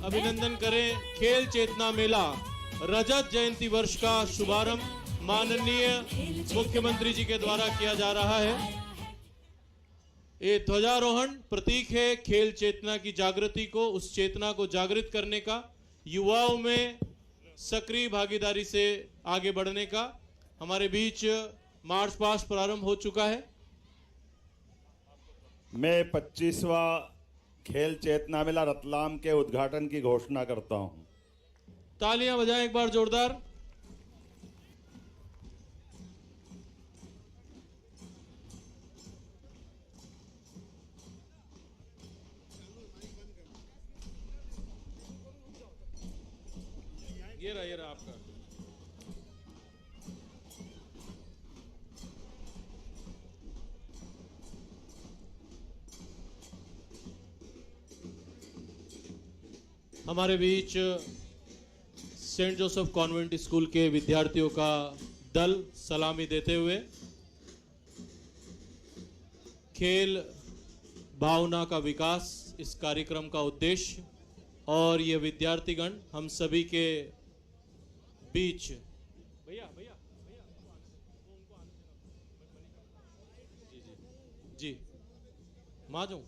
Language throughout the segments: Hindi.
अभिनंदन करें। खेल चेतना मेला रजत जयंती वर्ष का शुभारंभ माननीय मुख्यमंत्री जी के द्वारा किया जा रहा है। ये ध्वजारोहण प्रतीक है खेल चेतना की जागृति को, उस चेतना को जागृत करने का, युवाओं में सक्रिय भागीदारी से आगे बढ़ने का। हमारे बीच मार्च पास्ट प्रारंभ हो चुका है। मैं 25वां खेल चेतना मेला रतलाम के उद्घाटन की घोषणा करता हूं। तालियां बजाएं एक बार जोरदार। ये रहा आपका। हमारे बीच सेंट जोसेफ कॉन्वेंट स्कूल के विद्यार्थियों का दल सलामी देते हुए खेल भावना का विकास इस कार्यक्रम का उद्देश्य, और ये विद्यार्थीगण हम सभी के बीच भैया भैया भैया उनको आने देना। जी जी माँ जाऊँ।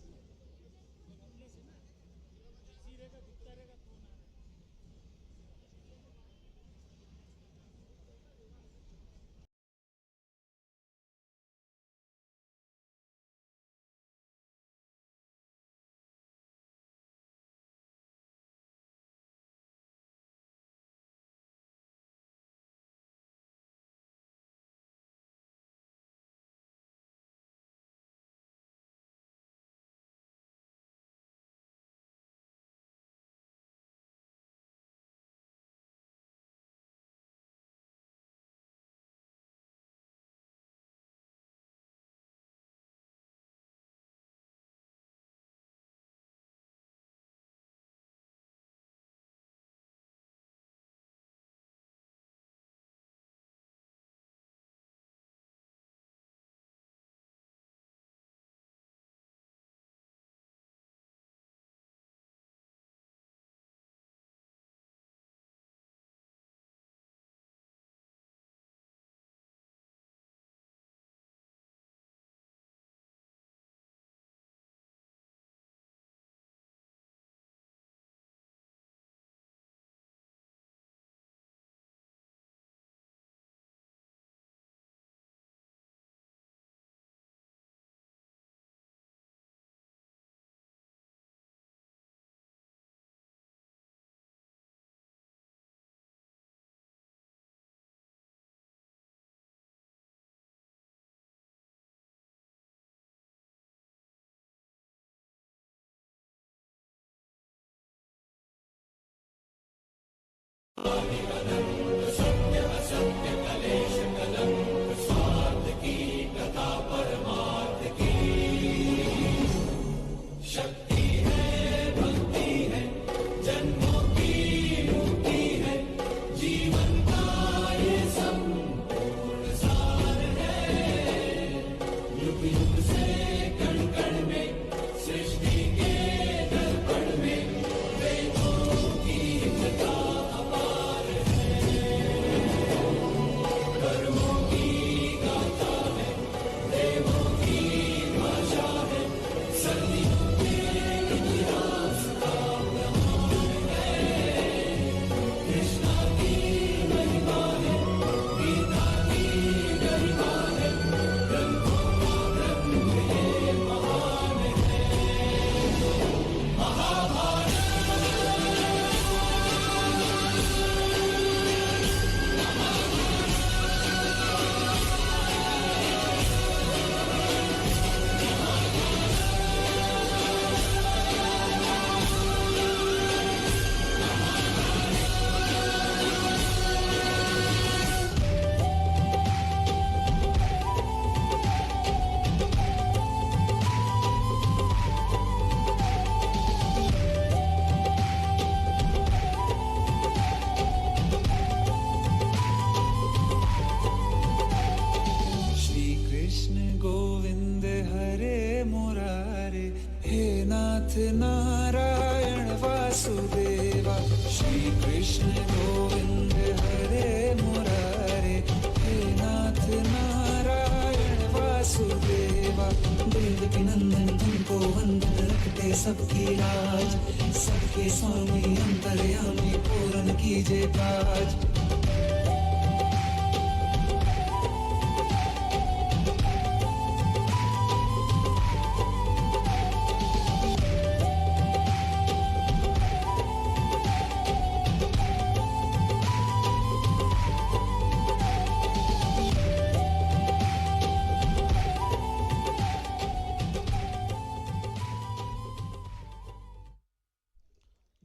देवा श्री कृष्ण गोविंद हरे मुरारे हे नाथ नारायण वासुदेवा देवकी नंदन तुमको वंदन रखते सबकी लाज सबके स्वामी अंतर्यामी पूर्ण कीजे काज।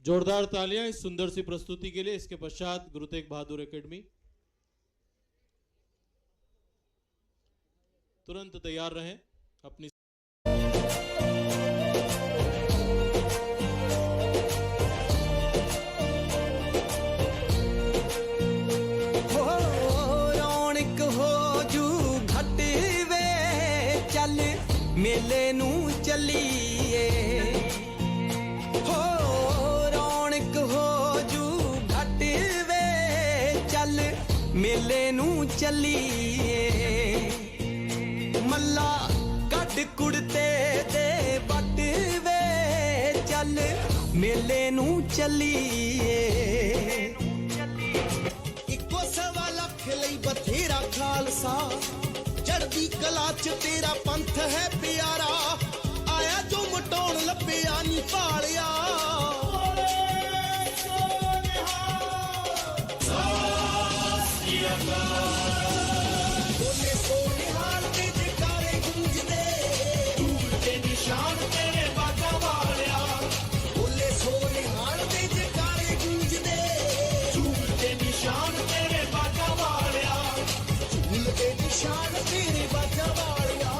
जोरदार तालियां इस सुंदर सी प्रस्तुति के लिए। इसके पश्चात गुरु तेग बहादुर एकेडमी तुरंत तैयार रहें अपनी रौनक हो जू घट वे चल मेले नू चलिए हो रौनक हो जू घट वे चल मेले नू चलिए मल्ला कट कुड़ते दे बट वे चल मेले नू चलिए इको सवा लख लई बथेरा खालसा चढ़दी कला च तेरा पंथ है प्यारा आया जो मटौण लभ्या नी पालिया बोले सोनिहाल दे जयकारे गूंजदे धूल ते निशान तेरे बाजा वालिया बोले सोनिहाल दे जयकारे गूंजदे धूल ते निशान तेरे बाजा वालिया झूल दे निशान तेरे बाजा वालिया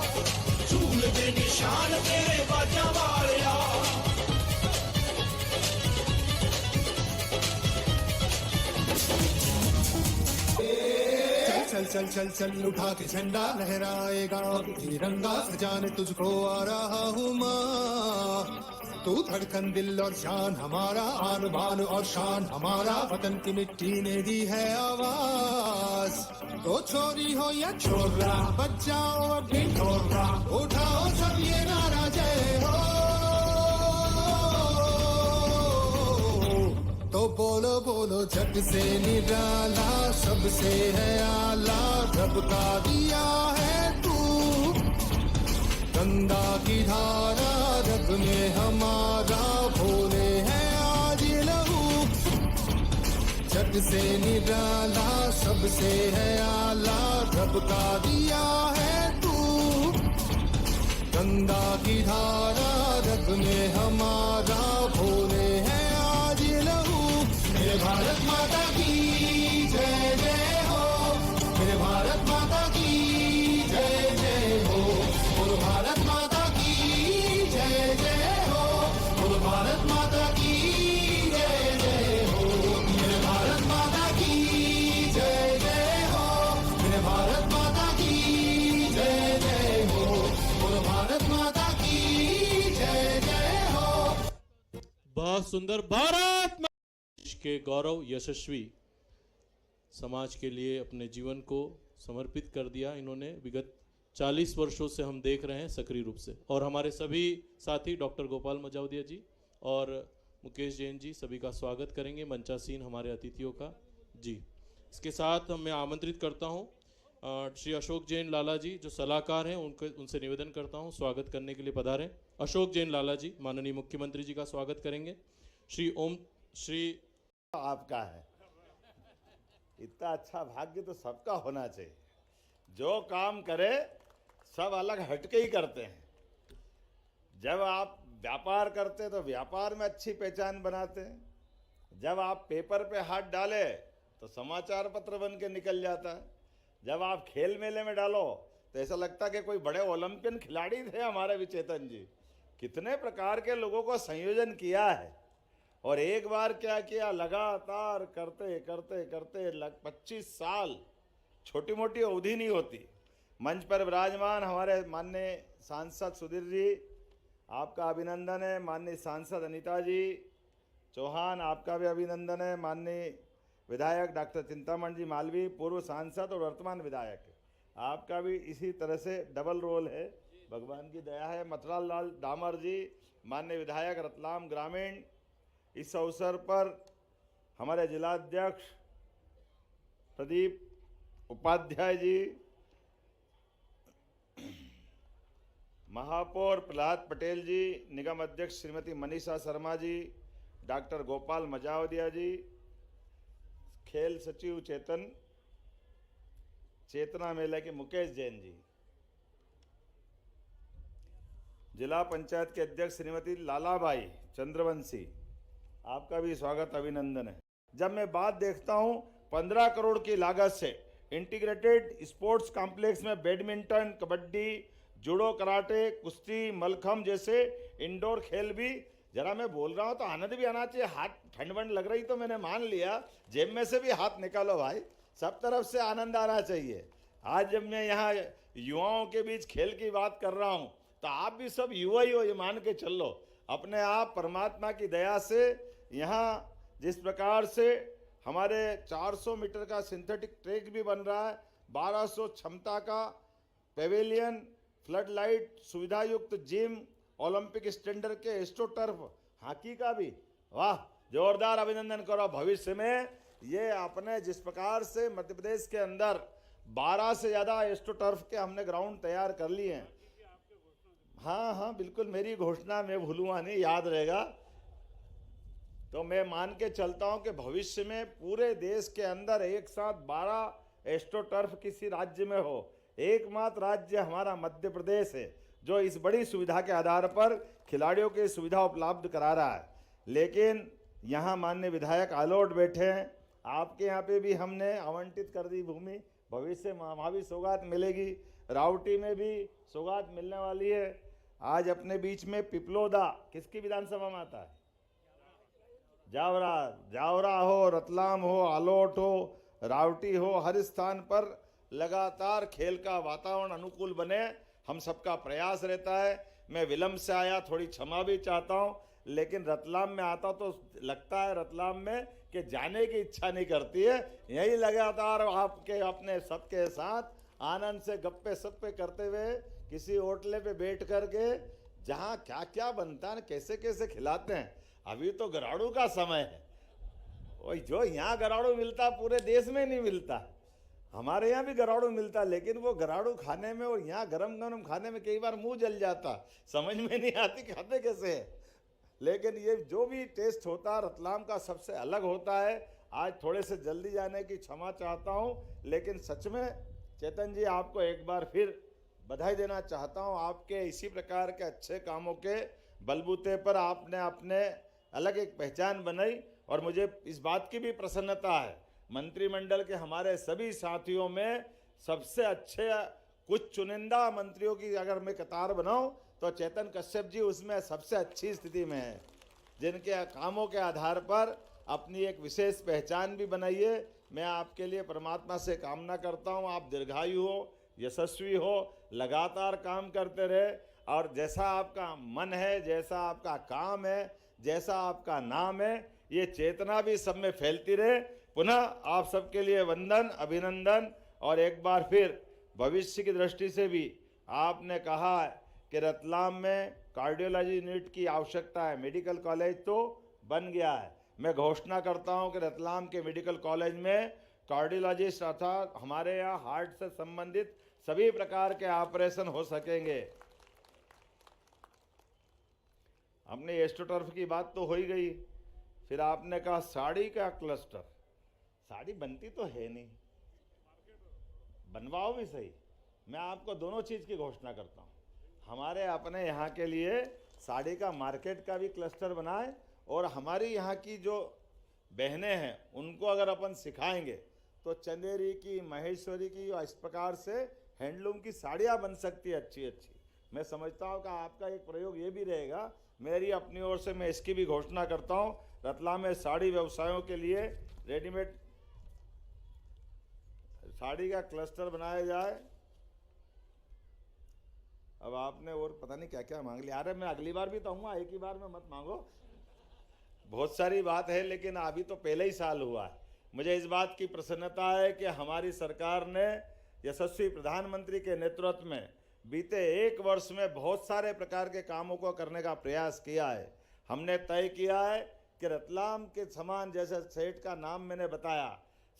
झूल दे निशान तेरे बाजा वालिया चल चल चल चल उठा के झंडा लहराएगा तिरंगा सजाने तुझको आ रहा हूँ माँ तू धड़कन दिल और शान हमारा आन बान और शान हमारा वतन की मिट्टी ने दी है आवाज तो छोरी हो या छोरा बच्चाओ अपनी ढोरा उठाओ सब ये नारा जय हो तो बोलो बोलो जग से निराला सबसे है आला रब का दिया है तू गंगा की धारा रग में हमारा भोले है आज लहू जग से निराला सबसे है आला रब का दिया है तू गंगा की धारा रग में हमारा भोले है आज लहू मेरे भारत माता की जय जय हो मेरे भारत माता की जय जय हो बोलो भारत माता की जय जय हो बोलो भारत माता की जय जय हो मेरे भारत माता की जय जय हो मेरे भारत माता की जय जय हो बोलो भारत माता की जय जय हो। बहुत सुंदर भारत माता के गौरव यशस्वी समाज के लिए अपने जीवन को समर्पित कर दिया इन्होंने। विगत 40 वर्षों से हम देख रहे हैं सक्रिय रूप से। और हमारे सभी साथी डॉक्टर गोपाल मजावदिया जी और मुकेश जैन जी सभी का स्वागत करेंगे मंचासीन हमारे अतिथियों का जी। इसके साथ मैं आमंत्रित करता हूं श्री अशोक जैन लाला जी जो सलाहकार हैं उनसे निवेदन करता हूं स्वागत करने के लिए पधारें। अशोक जैन लाला जी माननीय मुख्यमंत्री जी का स्वागत करेंगे। श्री आपका है इतना अच्छा भाग्य तो सबका होना चाहिए। जो काम करे सब अलग हटके ही करते हैं। जब आप व्यापार करते तो व्यापार में अच्छी पहचान बनाते हैं। जब आप पेपर पे हाथ डाले तो समाचार पत्र बन के निकल जाता है। जब आप खेल मेले में डालो तो ऐसा लगता है कि कोई बड़े ओलंपियन खिलाड़ी थे हमारे विचेतन जी। कितने प्रकार के लोगों को संयोजन किया है और एक बार क्या किया लगातार करते करते करते 25 साल छोटी मोटी अवधि नहीं होती। मंच पर विराजमान हमारे माननीय सांसद सुधीर जी आपका अभिनंदन है। माननीय सांसद अनीता जी चौहान, आपका भी अभिनंदन है। माननीय विधायक डॉक्टर चिंतामण जी मालवी, पूर्व सांसद और वर्तमान विधायक, आपका भी इसी तरह से डबल रोल है, भगवान की दया है। मथुरा लाल डामर जी, माननीय विधायक रतलाम ग्रामीण, इस अवसर पर हमारे जिलाध्यक्ष प्रदीप उपाध्याय जी, महापौर प्रहलाद पटेल जी, निगम अध्यक्ष श्रीमती मनीषा शर्मा जी, डॉक्टर गोपाल मजावदिया जी, खेल सचिव चेतना मेला के मुकेश जैन जी, जिला पंचायत के अध्यक्ष श्रीमती लालाबाई चंद्रवंशी, आपका भी स्वागत अभिनंदन है। जब मैं बात देखता हूं 15 करोड़ की लागत से इंटीग्रेटेड स्पोर्ट्स कॉम्प्लेक्स में बैडमिंटन, कबड्डी, जूडो, कराटे, कुश्ती, मलखम जैसे इंडोर खेल भी, जरा मैं बोल रहा हूं तो आनंद भी आना चाहिए। हाथ ठंड वंड लग रही तो मैंने मान लिया, जेब में से भी हाथ निकालो भाई, सब तरफ से आनंद आना चाहिए। आज जब मैं यहाँ युवाओं के बीच खेल की बात कर रहा हूँ तो आप भी सब युवा ही हो, ये मान के चल लो। अपने आप परमात्मा की दया से यहाँ जिस प्रकार से हमारे 400 मीटर का सिंथेटिक ट्रैक भी बन रहा है, 1200 क्षमता का पेवेलियन, फ्लड लाइट, सुविधा युक्त जिम, ओलंपिक स्टैंडर्ड के एस्ट्रोटर्फ, हॉकी का भी, वाह, जोरदार अभिनंदन करो। भविष्य में ये अपने जिस प्रकार से मध्य प्रदेश के अंदर 12 से ज़्यादा एस्ट्रोटर्फ के हमने ग्राउंड तैयार कर लिए हैं। हाँ हाँ बिल्कुल, मेरी घोषणा मैं भूलूंगा नहीं, याद रहेगा। तो मैं मान के चलता हूं कि भविष्य में पूरे देश के अंदर एक साथ 12 एस्ट्रोटर्फ किसी राज्य में हो। एकमात्र राज्य हमारा मध्य प्रदेश है जो इस बड़ी सुविधा के आधार पर खिलाड़ियों की सुविधा उपलब्ध करा रहा है। लेकिन यहाँ माननीय विधायक आलोट बैठे हैं, आपके यहाँ पे भी हमने आवंटित कर दी भूमि, भविष्य में वहाँ भी सौगात मिलेगी। रावटी में भी सौगात मिलने वाली है। आज अपने बीच में पिपलोदा किसकी विधानसभा में आता है? जावरा हो, रतलाम हो, आलोट हो, रावटी हो, हर स्थान पर लगातार खेल का वातावरण अनुकूल बने, हम सबका प्रयास रहता है। मैं विलंब से आया, थोड़ी क्षमा भी चाहता हूं, लेकिन रतलाम में आता तो लगता है रतलाम में कि जाने की इच्छा नहीं करती है। यही लगातार आपके अपने सबके साथ आनंद से गप्पे सप्पे करते हुए किसी होटले पे बैठ करके जहाँ क्या क्या बनता है, कैसे कैसे खिलाते हैं। अभी तो गराड़ू का समय है, वही जो यहाँ गराड़ू मिलता पूरे देश में नहीं मिलता। हमारे यहाँ भी गराड़ू मिलता, लेकिन वो गराड़ू खाने में और यहाँ गरम गरम खाने में कई बार मुंह जल जाता, समझ में नहीं आती खाते कैसे है। लेकिन ये जो भी टेस्ट होता है रतलाम का सबसे अलग होता है। आज थोड़े से जल्दी जाने की क्षमा चाहता हूँ, लेकिन सच में चेतन जी आपको एक बार फिर बधाई देना चाहता हूँ। आपके इसी प्रकार के अच्छे कामों के बलबूते पर आपने अपने अलग एक पहचान बनाई, और मुझे इस बात की भी प्रसन्नता है मंत्रिमंडल के हमारे सभी साथियों में सबसे अच्छे कुछ चुनिंदा मंत्रियों की अगर मैं कतार बनाऊं तो चेतन कश्यप जी उसमें सबसे अच्छी स्थिति में है, जिनके कामों के आधार पर अपनी एक विशेष पहचान भी बनाई है। मैं आपके लिए परमात्मा से कामना करता हूं, आप दीर्घायु हो, यशस्वी हो, लगातार काम करते रहे, और जैसा आपका मन है, जैसा आपका काम है, जैसा आपका नाम है, ये चेतना भी सब में फैलती रहे। पुनः आप सबके लिए वंदन, अभिनंदन। और एक बार फिर भविष्य की दृष्टि से भी आपने कहा कि रतलाम में कार्डियोलॉजी यूनिट की आवश्यकता है, मेडिकल कॉलेज तो बन गया है। मैं घोषणा करता हूं कि रतलाम के मेडिकल कॉलेज में कार्डियोलॉजिस्ट अर्थात हमारे यहाँ हार्ट से संबंधित सभी प्रकार के ऑपरेशन हो सकेंगे। हमने एस्ट्रोटर्फ की बात तो हो ही गई, फिर आपने कहा साड़ी का क्लस्टर। साड़ी बनती तो है नहीं, बनवाओ भी सही। मैं आपको दोनों चीज़ की घोषणा करता हूँ, हमारे अपने यहाँ के लिए साड़ी का मार्केट का भी क्लस्टर बनाए, और हमारी यहाँ की जो बहनें हैं उनको अगर अपन सिखाएंगे तो चंदेरी की, महेश्वरी की, और इस प्रकार से हैंडलूम की साड़ियाँ बन सकती है अच्छी अच्छी। मैं समझता हूँ कि आपका एक प्रयोग ये भी रहेगा। मेरी अपनी ओर से मैं इसकी भी घोषणा करता हूँ, रतलाम में साड़ी व्यवसायों के लिए रेडीमेड साड़ी का क्लस्टर बनाया जाए। अब आपने और पता नहीं क्या क्या मांग लिया। अरे मैं अगली बार भी तो आऊँगा, एक ही बार में मत मांगो, बहुत सारी बात है, लेकिन अभी तो पहले ही साल हुआ है। मुझे इस बात की प्रसन्नता है कि हमारी सरकार ने यशस्वी प्रधानमंत्री के नेतृत्व में बीते 1 वर्ष में बहुत सारे प्रकार के कामों को करने का प्रयास किया है। हमने तय किया है कि रतलाम के समान, जैसे सेठ का नाम मैंने बताया,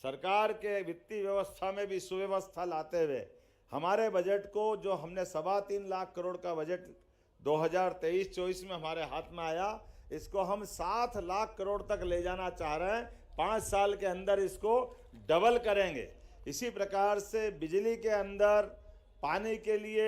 सरकार के वित्तीय व्यवस्था में भी सुव्यवस्था लाते हुए हमारे बजट को, जो हमने 3.25 लाख करोड़ का बजट 2023-24 में हमारे हाथ में आया, इसको हम 7 लाख करोड़ तक ले जाना चाह रहे हैं। 5 साल के अंदर इसको डबल करेंगे। इसी प्रकार से बिजली के अंदर, पानी के लिए